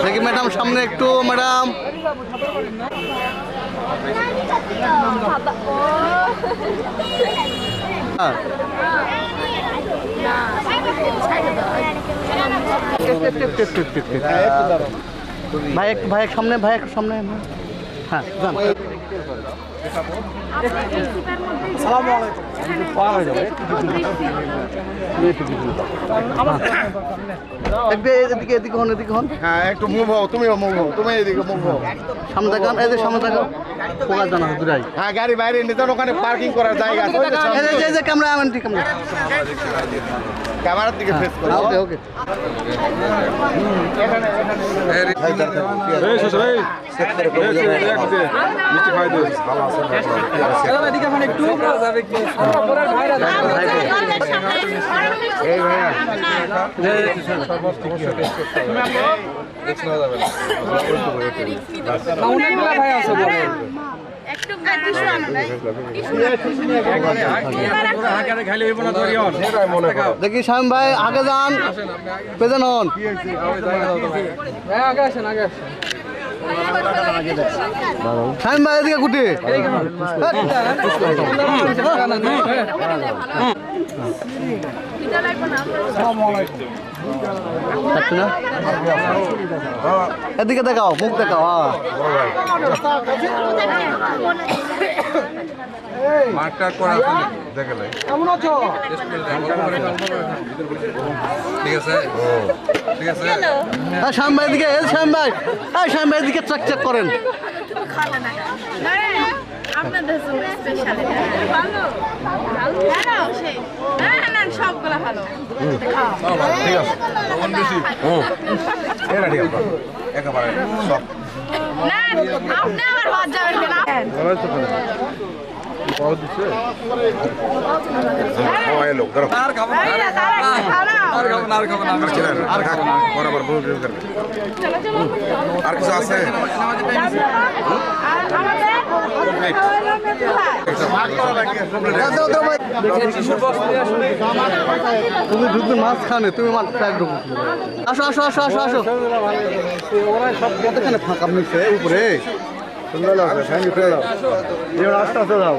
দেখি ম্যাডাম সামনে একটু ম্যাডাম। ভাই একটু ভাই সামনে, ভাই একটু সামনে। হ্যাঁ যান। এদিকে এদিকে হন, এদিকে হন। হ্যাঁ একটু মুভ হও, তুমিও মুভ হও, তুমি এদিকে মুভ হও। সামনে দেখান, এই যে সামনে দেখান। ফোকাস জানা দূরাই। হ্যাঁ গাড়ি বাইরে নিতে ওখানে পার্কিং করার জায়গা আছে। এই যে ক্যামেরা আমেন, ঠিক ক্যামেরা। ক্যামেরার দিকে ফেস করো। ওকে ওকে। দেখি শামিম ভাই আগে যান, পেছন হন। শামিম ভাই এদিকে গুটি। এদিকে দেখাও, মুখ দেখাও। কেমন আছো? ঠিক আছে, ঠিক আছে। শামিম ভাই এদিকে, শামিম ভাই, শামিম ভাই এদিকে চেক চেক করেন। আপনাদের জন্য স্পেশাল ভালো সবগুলো ভালো। ঠিক আছে, কোন বেশি? এরা ঠিক আছে, একেবারে সব। না আপনি আবার বাদ যাবেন কেন? আর কিছু আছে? তুমি ঢুকবে মাঝখানে, তুমি ঢুকো। আসো আসো আসো আসো আসো। ওরা সব কতখানে ফাঁকা নিচ্ছে উপরে। সুন্দর লাগছে, আস্তে আস্তে যাও।